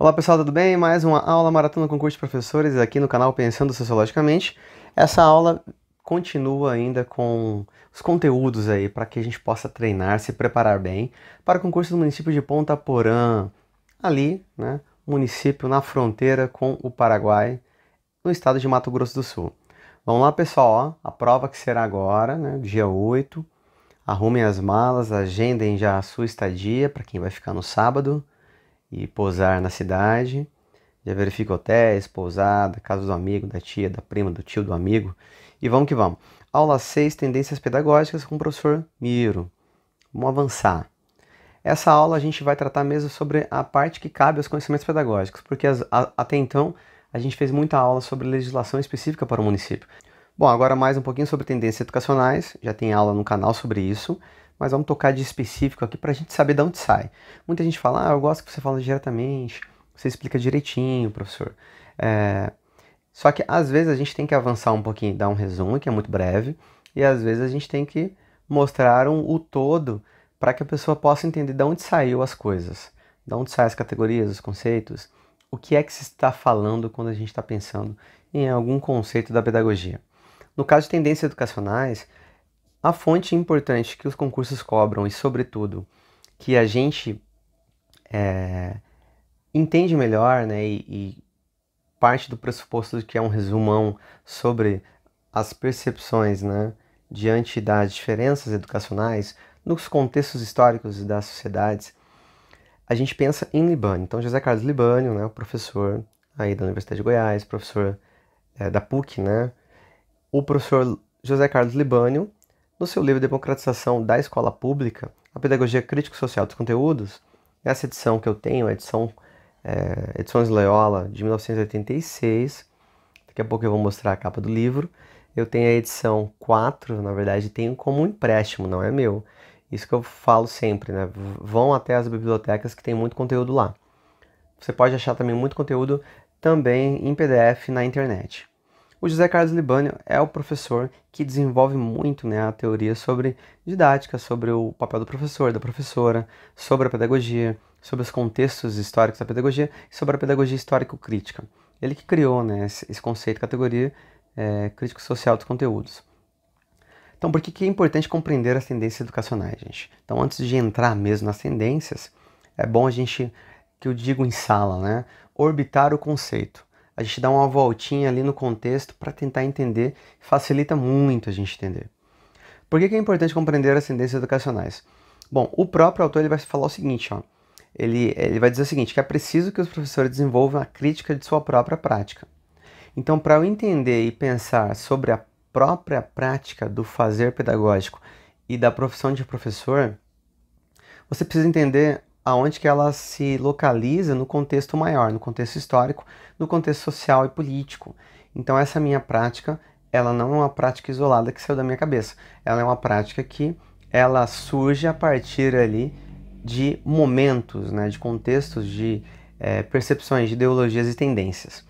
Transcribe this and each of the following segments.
Olá pessoal, tudo bem? Mais uma aula Maratona Concurso de Professores aqui no canal Pensando Sociologicamente. Essa aula continua ainda com os conteúdos aí para que a gente possa treinar, se preparar bem para o concurso do município de Ponta Porã, ali, né, município na fronteira com o Paraguai, no estado de Mato Grosso do Sul. Vamos lá pessoal, ó, a prova que será agora, né, dia 8. Arrumem as malas, agendem já a sua estadia para quem vai ficar no sábado e pousar na cidade. Já verifica hotéis, pousada, casa do amigo, da tia, da prima, do tio, do amigo. E vamos que vamos. Aula 6, Tendências Pedagógicas com o professor Miro. Vamos avançar. Essa aula a gente vai tratar mesmo sobre a parte que cabe aos conhecimentos pedagógicos, porque até então a gente fez muita aula sobre legislação específica para o município. Bom, agora mais um pouquinho sobre tendências educacionais, já tem aula no canal sobre isso, mas vamos tocar de específico aqui para a gente saber de onde sai. Muita gente fala, eu gosto que você fala diretamente, você explica direitinho, professor. Só que às vezes a gente tem que avançar um pouquinho, dar um resumo, que é muito breve, e às vezes a gente tem que mostrar o todo para que a pessoa possa entender de onde saiu as coisas, de onde saem as categorias, os conceitos, o que é que se está falando quando a gente está pensando em algum conceito da pedagogia. No caso de tendências educacionais, a fonte importante que os concursos cobram e, sobretudo, que a gente entende melhor, né, e parte do pressuposto de que é um resumão sobre as percepções, né, diante das diferenças educacionais nos contextos históricos das sociedades, a gente pensa em Libânio. Então, José Carlos Libânio, né, o professor aí da Universidade de Goiás, professor da PUC, né, o professor José Carlos Libânio, no seu livro Democratização da Escola Pública, a Pedagogia Crítico-Social dos Conteúdos, essa edição que eu tenho, a Edições Loyola, de 1986, daqui a pouco eu vou mostrar a capa do livro. Eu tenho a edição 4, na verdade, tenho como um empréstimo, não é meu. Isso que eu falo sempre, né? Vão até as bibliotecas que tem muito conteúdo lá. Você pode achar também muito conteúdo também em PDF na internet. O José Carlos Libânio é o professor que desenvolve muito, né, a teoria sobre didática, sobre o papel do professor, da professora, sobre a pedagogia, sobre os contextos históricos da pedagogia e sobre a pedagogia histórico-crítica. Ele que criou, né, esse conceito, categoria crítico-social dos conteúdos. Então, por que é importante compreender as tendências educacionais, gente? Então, antes de entrar mesmo nas tendências, é bom a gente, que eu digo em sala, né, orbitar o conceito. A gente dá uma voltinha ali no contexto para tentar entender, facilita muito a gente entender. Por que é importante compreender as tendências educacionais? Bom, o próprio autor ele vai falar o seguinte, ó, ele vai dizer o seguinte, que é preciso que os professores desenvolvam a crítica de sua própria prática. Então, para eu entender e pensar sobre a própria prática do fazer pedagógico e da profissão de professor, você precisa entender aonde que ela se localiza no contexto maior, no contexto histórico, no contexto social e político. Então essa minha prática, ela não é uma prática isolada que saiu da minha cabeça. Ela é uma prática que ela surge a partir ali de momentos, né, de contextos, de percepções, de ideologias e tendências.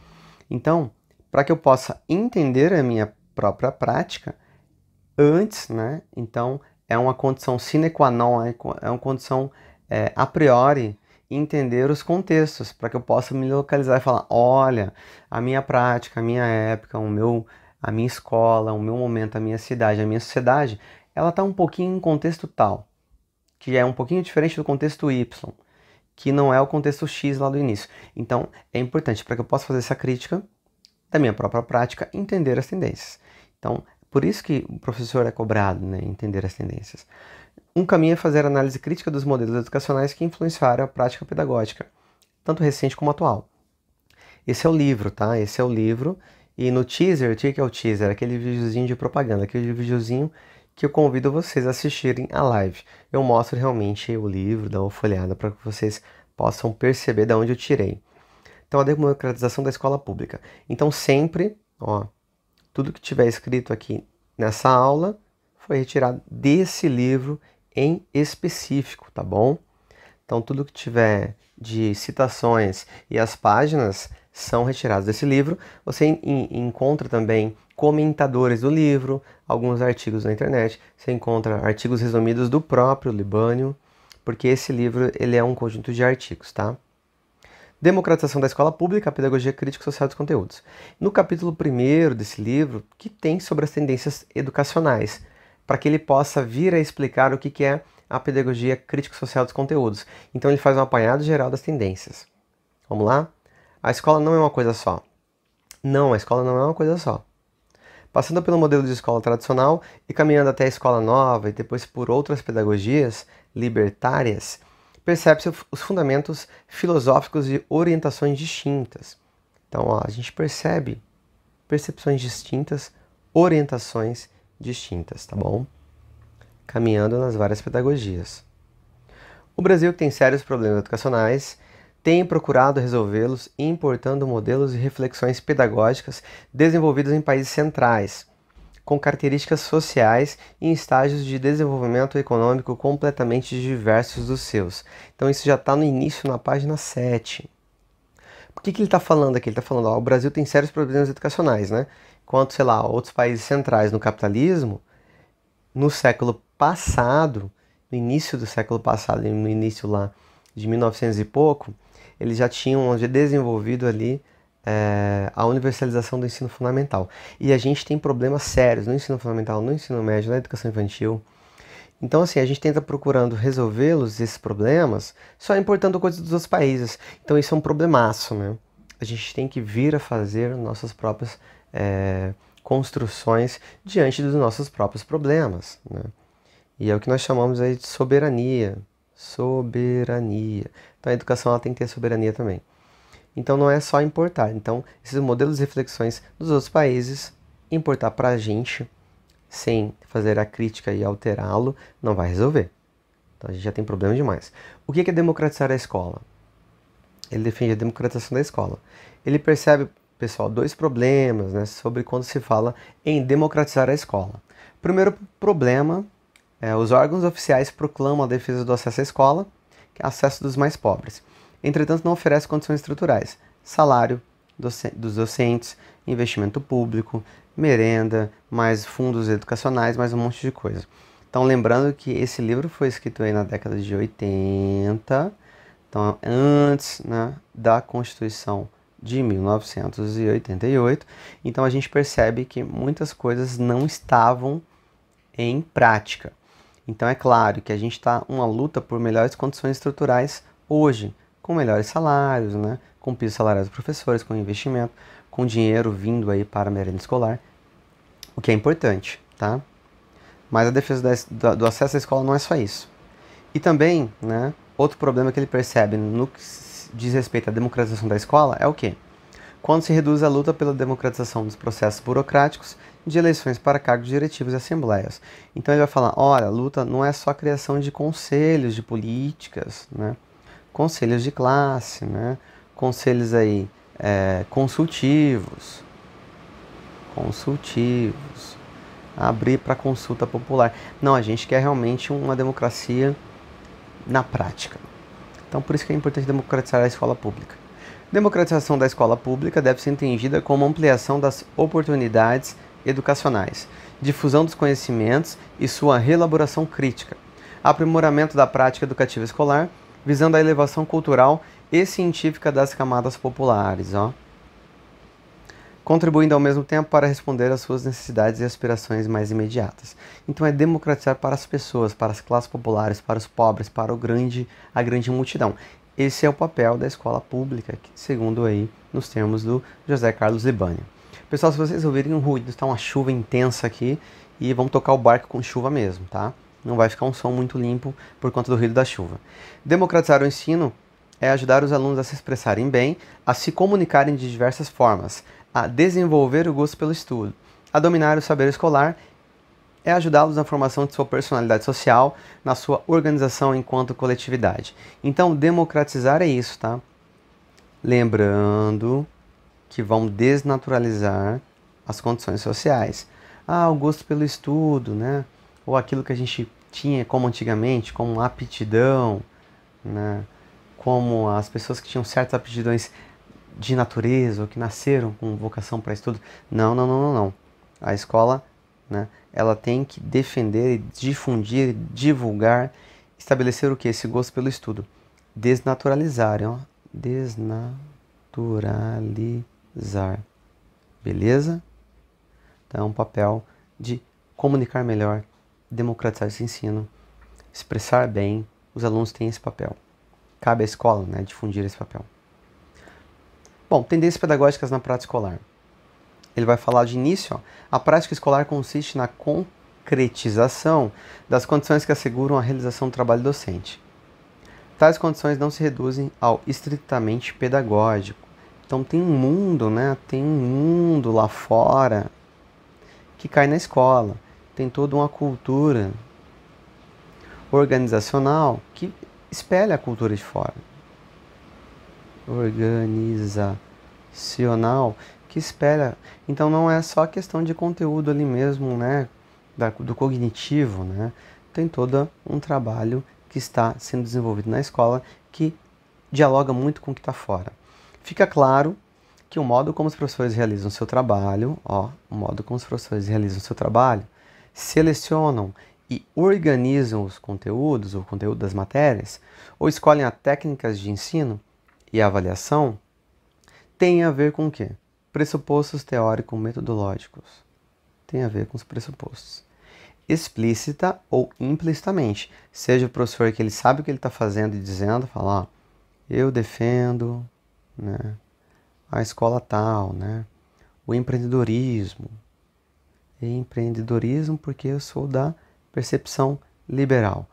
Então, para que eu possa entender a minha própria prática, antes, né, então é uma condição sine qua non, é uma condição a priori, entender os contextos, para que eu possa me localizar e falar, olha, a minha prática, a minha época, a minha escola, o meu momento, a minha cidade, a minha sociedade, ela está um pouquinho em contexto tal, que é um pouquinho diferente do contexto Y, que não é o contexto X lá do início. Então, é importante para que eu possa fazer essa crítica da minha própria prática, entender as tendências. Então, por isso que o professor é cobrado, né, entender as tendências. Um caminho é fazer análise crítica dos modelos educacionais que influenciaram a prática pedagógica, tanto recente como atual. Esse é o livro, tá? Esse é o livro. E no teaser, o que é o teaser? Aquele videozinho de propaganda, aquele videozinho que eu convido vocês a assistirem a live. Eu mostro realmente o livro, dou uma folheada para que vocês possam perceber de onde eu tirei. Então, a democratização da escola pública. Então, sempre, ó, tudo que tiver escrito aqui nessa aula foi retirado desse livro em específico, tá bom? Então, tudo que tiver de citações e as páginas são retiradas desse livro. Você encontra também comentadores do livro, alguns artigos na internet. Você encontra artigos resumidos do próprio Libânio, porque esse livro ele é um conjunto de artigos, tá? Democratização da escola pública, a pedagogia crítica e social dos conteúdos. No capítulo 1º desse livro, que tem sobre as tendências educacionais, para que ele possa vir a explicar o que é a pedagogia crítica e social dos conteúdos. Então ele faz um apanhado geral das tendências. Vamos lá? A escola não é uma coisa só. Não, a escola não é uma coisa só. Passando pelo modelo de escola tradicional e caminhando até a escola nova e depois por outras pedagogias libertárias, percebe-se os fundamentos filosóficos e orientações distintas. Então, ó, a gente percebe percepções distintas, orientações distintas, tá bom? Caminhando nas várias pedagogias. O Brasil tem sérios problemas educacionais, tem procurado resolvê-los importando modelos e reflexões pedagógicas desenvolvidos em países centrais, com características sociais e em estágios de desenvolvimento econômico completamente diversos dos seus. Então isso já está no início, na página 7. Por que ele está falando aqui? Ele está falando, ó, o Brasil tem sérios problemas educacionais, né? Enquanto, sei lá, outros países centrais no capitalismo, no século passado, no início do século passado, no início lá de 1900 e pouco, eles já tinham desenvolvido ali a universalização do ensino fundamental. E a gente tem problemas sérios no ensino fundamental, no ensino médio, na educação infantil. Então, assim, a gente tenta procurando resolvê-los, esses problemas, só importando coisas dos outros países. Então, isso é um problemaço, né? A gente tem que vir a fazer nossas próprias construções diante dos nossos próprios problemas, né? E é o que nós chamamos aí de soberania. Soberania. Então, a educação ela tem que ter soberania também. Então não é só importar. Então esses modelos de reflexões dos outros países, importar para a gente, sem fazer a crítica e alterá-lo, não vai resolver. Então a gente já tem problema demais. O que é democratizar a escola? Ele defende a democratização da escola. Ele percebe, pessoal, dois problemas, né, sobre quando se fala em democratizar a escola. Primeiro problema, os órgãos oficiais proclamam a defesa do acesso à escola, que é acesso dos mais pobres. Entretanto, não oferece condições estruturais, salário dos docentes, investimento público, merenda, mais fundos educacionais, mais um monte de coisa. Então, lembrando que esse livro foi escrito aí na década de 80, então antes, né, da Constituição de 1988. Então, a gente percebe que muitas coisas não estavam em prática. Então, é claro que a gente está uma luta por melhores condições estruturais hoje, com melhores salários, né? Com piso salarial dos professores, com investimento, com dinheiro vindo aí para a merenda escolar, o que é importante, tá? Mas a defesa do acesso à escola não é só isso. E também, né, outro problema que ele percebe no que diz respeito à democratização da escola é o quê? Quando se reduz a luta pela democratização dos processos burocráticos de eleições para cargos diretivos e assembleias. Então ele vai falar, olha, a luta não é só a criação de conselhos de políticas, né? Conselhos de classe, né? Conselhos aí consultivos, abrir para consulta popular. Não, a gente quer realmente uma democracia na prática. Então por isso que é importante democratizar a escola pública. Democratização da escola pública deve ser entendida como ampliação das oportunidades educacionais, difusão dos conhecimentos e sua reelaboração crítica, aprimoramento da prática educativa escolar, visando a elevação cultural e científica das camadas populares, contribuindo ao mesmo tempo para responder às suas necessidades e aspirações mais imediatas. Então é democratizar para as pessoas, para as classes populares, para os pobres, para a grande multidão. Esse é o papel da escola pública, segundo aí nos termos do José Carlos Libânio. Pessoal, se vocês ouvirem um ruído, está uma chuva intensa aqui e vamos tocar o barco com chuva mesmo, tá? Não vai ficar um som muito limpo por conta do ruído da chuva. Democratizar o ensino é ajudar os alunos a se expressarem bem, a se comunicarem de diversas formas, a desenvolver o gosto pelo estudo, a dominar o saber escolar, é ajudá-los na formação de sua personalidade social, na sua organização enquanto coletividade. Então, democratizar é isso, tá? Lembrando que vão desnaturalizar as condições sociais. O gosto pelo estudo, né? Ou aquilo que a gente tinha como antigamente, como aptidão, né? Como as pessoas que tinham certas aptidões de natureza ou que nasceram com vocação para estudo. Não. A escola, né, ela tem que defender, difundir, divulgar, estabelecer o que? Esse gosto pelo estudo. Desnaturalizar, desnaturalizar. Beleza? Então, é um papel de comunicar melhor, democratizar esse ensino, expressar bem. Os alunos têm esse papel. Cabe à escola, né, difundir esse papel. Bom, tendências pedagógicas na prática escolar. Ele vai falar de início, ó, a prática escolar consiste na concretização das condições que asseguram a realização do trabalho docente. Tais condições não se reduzem ao estritamente pedagógico. Então tem um mundo, né? Tem um mundo lá fora que cai na escola. Tem toda uma cultura organizacional que espelha a cultura de fora. Organizacional que espelha. Então não é só questão de conteúdo ali mesmo, né? Do cognitivo, né? Tem todo um trabalho que está sendo desenvolvido na escola que dialoga muito com o que está fora. Fica claro que o modo como os professores realizam o seu trabalho, selecionam e organizam os conteúdos, o conteúdo das matérias, ou escolhem as técnicas de ensino e avaliação, tem a ver com o quê? Pressupostos teórico-metodológicos. Tem a ver com os pressupostos. Explícita ou implicitamente. Seja o professor que ele sabe o que ele está fazendo e dizendo, fala, ó, eu defendo, né, a escola tal, né, o empreendedorismo. Empreendedorismo porque eu sou da percepção liberal.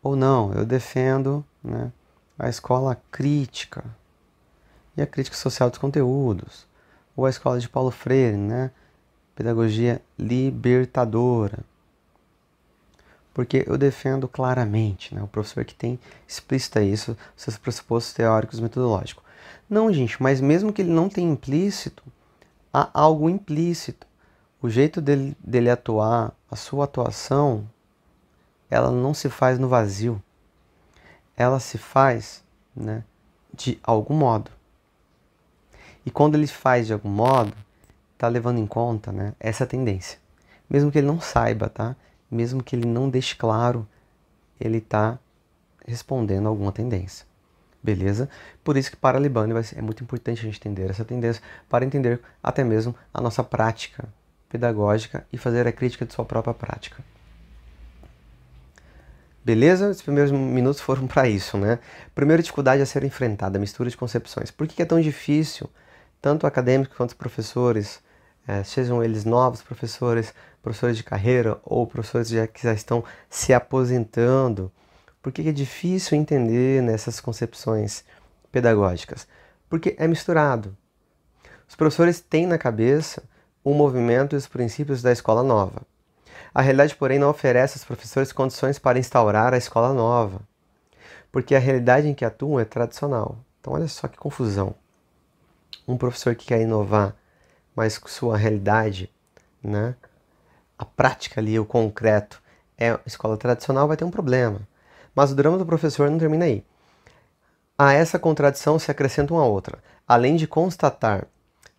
Ou não, eu defendo, né, a escola crítica e a crítica social dos conteúdos. Ou a escola de Paulo Freire, né, pedagogia libertadora. Porque eu defendo claramente, né, o professor que tem explícita isso, seus pressupostos teóricos e metodológicos. Não, gente, mas mesmo que ele não tenha implícito, há algo implícito. O jeito dele atuar, a sua atuação, ela não se faz no vazio. Ela se faz, né, de algum modo. E quando ele faz de algum modo, está levando em conta, né, essa tendência. Mesmo que ele não saiba, tá? Mesmo que ele não deixe claro, ele está respondendo a alguma tendência. Beleza? Por isso que para a Libani é muito importante a gente entender essa tendência, para entender até mesmo a nossa prática pedagógica e fazer a crítica de sua própria prática. Beleza? Os primeiros minutos foram para isso, né? Primeira dificuldade a ser enfrentada, a mistura de concepções. Por que é tão difícil, tanto acadêmicos quanto professores, sejam eles novos professores, professores de carreira ou professores que já estão se aposentando, por que é difícil entender nessas concepções pedagógicas? Porque é misturado. Os professores têm na cabeça o movimento e os princípios da escola nova. A realidade, porém, não oferece aos professores condições para instaurar a escola nova, porque a realidade em que atuam é tradicional. Então, olha só que confusão. Um professor que quer inovar, mas sua realidade, né, a prática ali, o concreto, é a escola tradicional, vai ter um problema. Mas o drama do professor não termina aí. A essa contradição se acrescenta uma outra. Além de constatar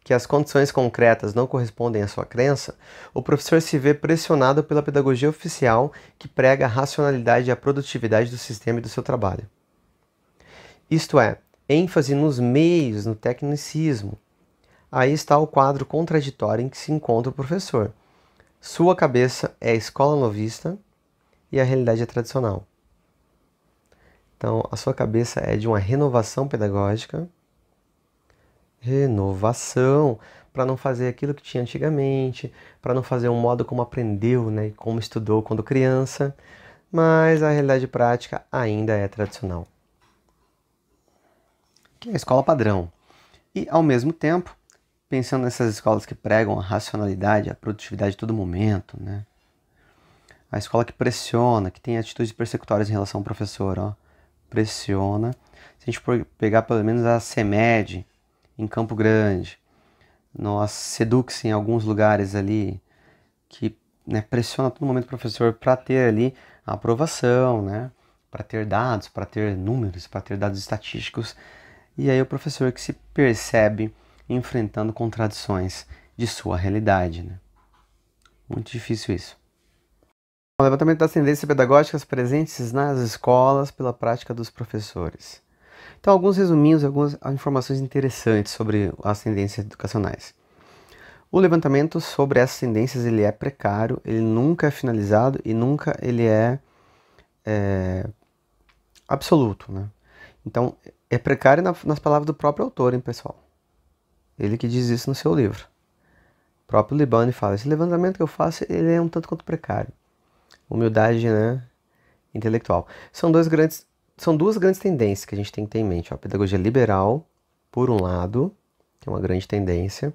que as condições concretas não correspondem à sua crença, o professor se vê pressionado pela pedagogia oficial que prega a racionalidade e a produtividade do sistema e do seu trabalho. Isto é, ênfase nos meios, no tecnicismo. Aí está o quadro contraditório em que se encontra o professor. Sua cabeça é a escola novista e a realidade é tradicional. Então, a sua cabeça é de uma renovação pedagógica, para não fazer aquilo que tinha antigamente, para não fazer um modo como aprendeu, né, e como estudou quando criança, mas a realidade prática ainda é tradicional, que é a escola padrão. E, ao mesmo tempo, pensando nessas escolas que pregam a racionalidade, a produtividade a todo momento, né, a escola que pressiona, que tem atitudes persecutórias em relação ao professor, ó, pressiona. Se a gente for pegar pelo menos a CEMED em Campo Grande, nós Sedux em alguns lugares ali, que, né, pressiona a todo momento o professor para ter ali a aprovação, né, para ter dados, para ter números, para ter dados estatísticos. E aí o professor que se percebe enfrentando contradições de sua realidade, né? Muito difícil isso. O levantamento das tendências pedagógicas presentes nas escolas pela prática dos professores. Então, alguns resuminhos, algumas informações interessantes sobre as tendências educacionais. O levantamento sobre essas tendências ele é precário, ele nunca é finalizado e nunca ele é absoluto, né? Então, é precário nas palavras do próprio autor, hein, pessoal? Ele que diz isso no seu livro. O próprio Libani fala, esse levantamento que eu faço, ele é um tanto quanto precário. Humildade, né, intelectual. São duas grandes tendências que a gente tem que ter em mente. Ó. A pedagogia liberal, por um lado, que é uma grande tendência,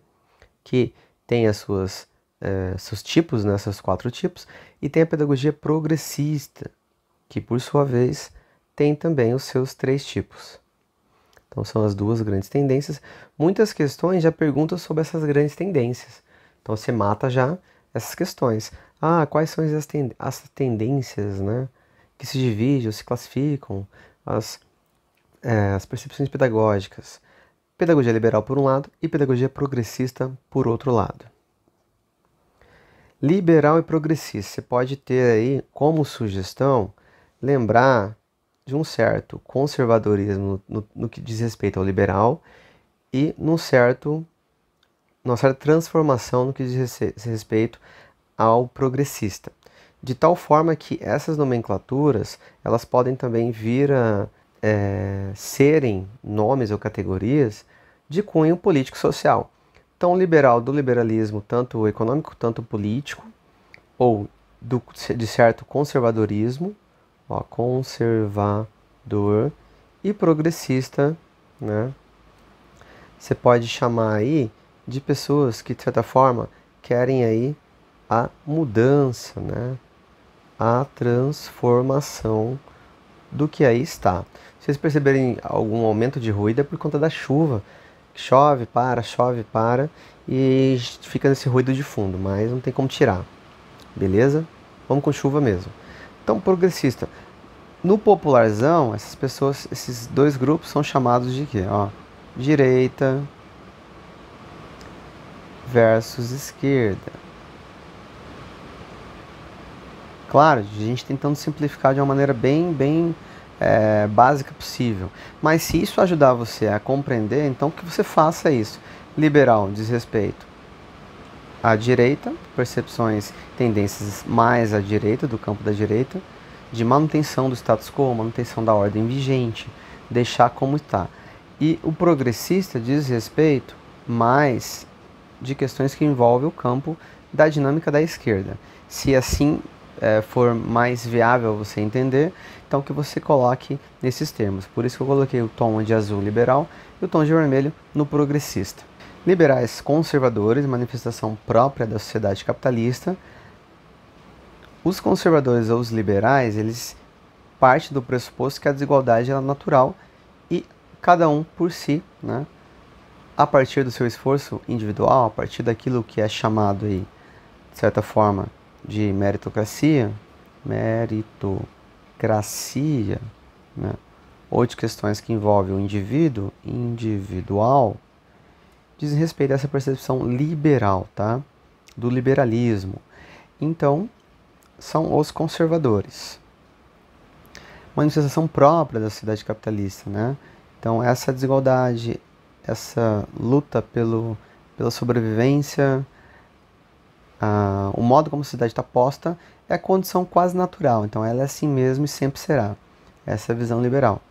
que tem seus tipos, né, seus 4 tipos, e tem a pedagogia progressista, que por sua vez tem também os seus 3 tipos. Então são as duas grandes tendências. Muitas questões já perguntam sobre essas grandes tendências. Então você mata já essas questões. Ah, quais são as tendências, né, que se dividem ou se classificam, as percepções pedagógicas. Pedagogia liberal por um lado e pedagogia progressista por outro lado. Liberal e progressista, você pode ter aí como sugestão lembrar de um certo conservadorismo no que diz respeito ao liberal e numa certa transformação no que diz respeito ao progressista. De tal forma que essas nomenclaturas elas podem também vir a serem nomes ou categorias de cunho político-social. Então, liberal do liberalismo, tanto econômico, tanto político, ou de certo conservadorismo, ó, conservador e progressista, né? Você pode chamar aí de pessoas que, de certa forma, querem aí a mudança, né? A transformação do que aí está. Se vocês perceberem algum aumento de ruído é por conta da chuva. Chove, para e fica nesse ruído de fundo, mas não tem como tirar. Beleza? Vamos com chuva mesmo. Então, progressista. No popularzão, essas pessoas, esses dois grupos são chamados de quê? Ó, direita versus esquerda. Claro, a gente tentando simplificar de uma maneira bem básica possível. Mas se isso ajudar você a compreender, então que você faça isso. Liberal diz respeito à direita, percepções, tendências mais à direita, do campo da direita, de manutenção do status quo, manutenção da ordem vigente, deixar como está. E o progressista diz respeito mais de questões que envolvem o campo da dinâmica da esquerda. Se assim for mais viável você entender, então que você coloque nesses termos. Por isso que eu coloquei o tom de azul liberal e o tom de vermelho no progressista. Liberais conservadores, manifestação própria da sociedade capitalista. Os conservadores ou os liberais, eles partem do pressuposto que a desigualdade é natural e cada um por si, né, a partir do seu esforço individual, a partir daquilo que é chamado aí, de certa forma, de meritocracia, né, ou de questões que envolvem o indivíduo, individual, dizem respeito a essa percepção liberal, tá? Do liberalismo. Então, são os conservadores. Manifestação própria da sociedade capitalista, né? Então, essa desigualdade, essa luta pela sobrevivência, o modo como a sociedade está posta é a condição quase natural. Então, ela é assim mesmo e sempre será. Essa é a visão liberal.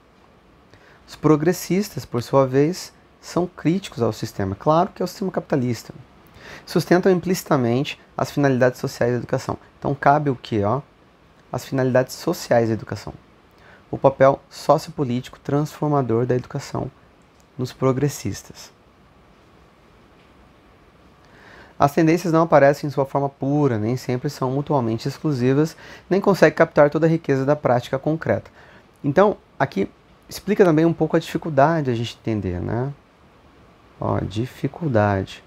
Os progressistas, por sua vez, são críticos ao sistema. Claro que é o sistema capitalista. Sustentam implicitamente as finalidades sociais da educação. Então, cabe o quê? As finalidades sociais da educação. O papel sociopolítico transformador da educação nos progressistas. As tendências não aparecem em sua forma pura, nem sempre são mutuamente exclusivas, nem conseguem captar toda a riqueza da prática concreta. Então, aqui explica também um pouco a dificuldade de a gente entender, né? Dificuldade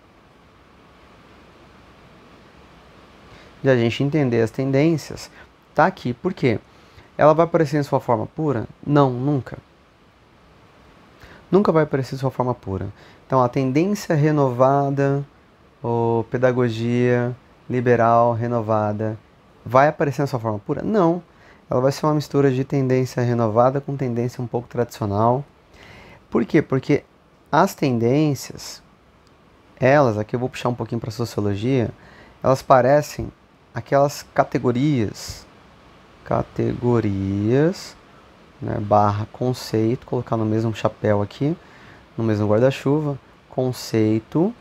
de a gente entender as tendências tá aqui. Por quê? Ela vai aparecer em sua forma pura? Não, nunca. Nunca vai aparecer em sua forma pura. Então, a tendência renovada, ou pedagogia liberal renovada, vai aparecer na sua forma pura? Não. Ela vai ser uma mistura de tendência renovada com tendência um pouco tradicional. Por quê? Porque as tendências, elas, aqui eu vou puxar um pouquinho para a sociologia, elas parecem aquelas categorias, né, barra conceito, colocar no mesmo chapéu aqui, no mesmo guarda-chuva, conceito,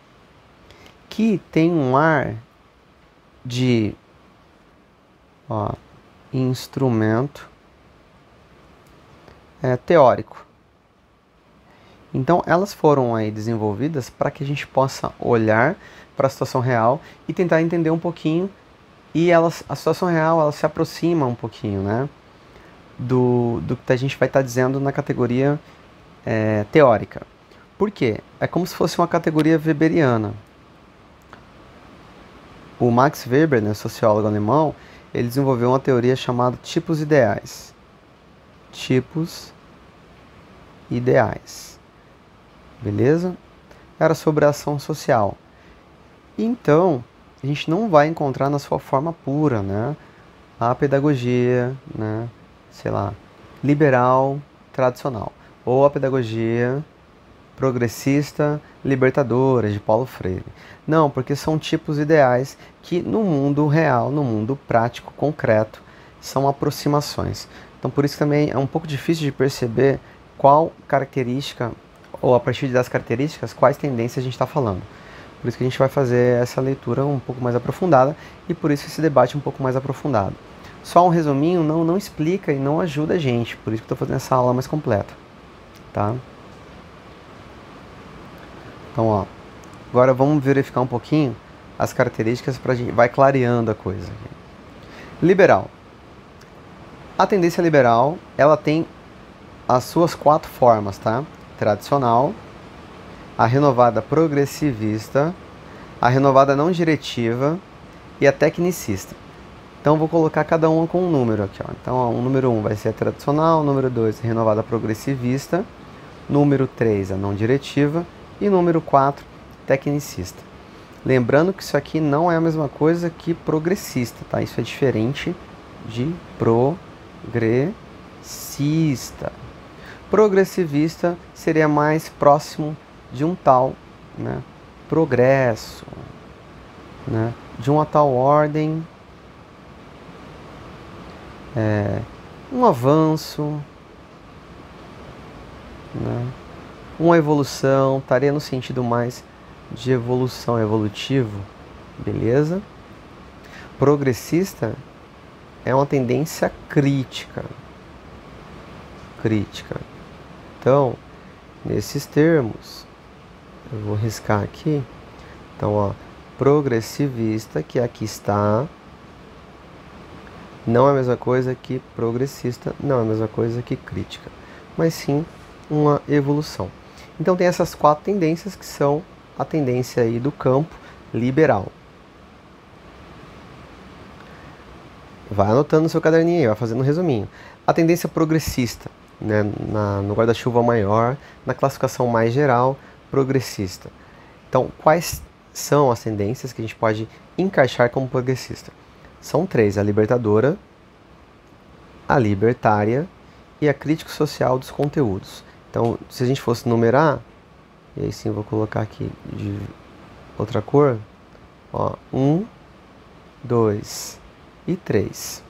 que tem um ar de instrumento teórico. Então elas foram aí desenvolvidas para que a gente possa olhar para a situação real e tentar entender um pouquinho, e a situação real ela se aproxima um pouquinho, né, do que a gente vai estar dizendo na categoria teórica. Por quê? É como se fosse uma categoria weberiana. O Max Weber, né, sociólogo alemão, ele desenvolveu uma teoria chamada tipos ideais. Tipos ideais. Beleza? Era sobre a ação social. Então, a gente não vai encontrar na sua forma pura, né, a pedagogia, né, sei lá, liberal tradicional, ou a pedagogia progressista libertadora de Paulo Freire. Não, porque são tipos ideais que no mundo real, no mundo prático, concreto, são aproximações. Então por isso também é um pouco difícil de perceber qual característica, ou a partir das características, quais tendências a gente está falando. Por isso que a gente vai fazer essa leitura um pouco mais aprofundada e por isso esse debate um pouco mais aprofundado. Só um resuminho não explica e não ajuda a gente, por isso que eu estou fazendo essa aula mais completa. Tá? Então, ó, agora vamos verificar um pouquinho as características para a gente vai clareando a coisa. Liberal. A tendência liberal, ela tem as suas 4 formas, tá? Tradicional, a renovada progressivista, a renovada não diretiva e a tecnicista. Então vou colocar cada uma com um número aqui, ó. Então, ó, o número 1 vai ser a tradicional, o número 2 a renovada progressivista, número 3 a não diretiva e número 4 tecnicista. Lembrando que isso aqui não é a mesma coisa que progressista, tá? Isso é diferente de progressista. Progressivista seria mais próximo de um tal, né, progresso, né, de uma tal ordem, um avanço, né, uma evolução, estaria no sentido mais de evolução, evolutivo, beleza? Progressista é uma tendência crítica. Então, nesses termos, eu vou riscar aqui. Então, ó, progressivista, que aqui está, não é a mesma coisa que progressista, não é a mesma coisa que crítica, mas sim uma evolução. Então tem essas 4 tendências que são a tendência aí do campo liberal. Vai anotando no seu caderninho aí, vai fazendo um resuminho. A tendência progressista, né, no guarda-chuva maior, na classificação mais geral, progressista. Então, quais são as tendências que a gente pode encaixar como progressista? São 3, a libertadora, a libertária e a crítico social dos conteúdos. Então, se a gente fosse numerar, e aí sim vou colocar aqui de outra cor, ó, 1, 2 e 3.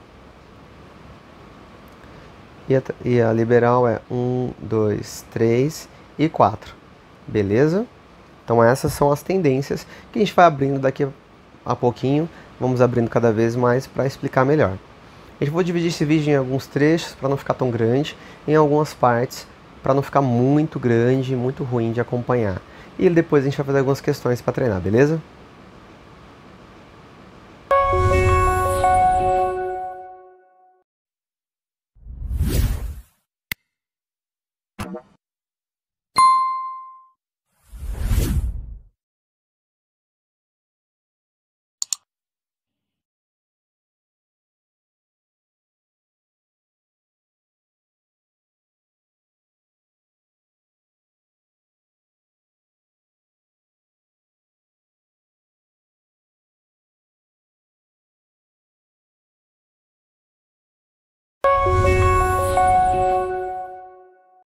E a liberal é 1, 2, 3 e 4. Beleza? Então essas são as tendências que a gente vai abrindo daqui a pouquinho. Vamos abrindo cada vez mais para explicar melhor. Eu vou dividir esse vídeo em alguns trechos para não ficar tão grande, em algumas partes para não ficar muito grande, muito ruim de acompanhar. E depois a gente vai fazer algumas questões para treinar, beleza?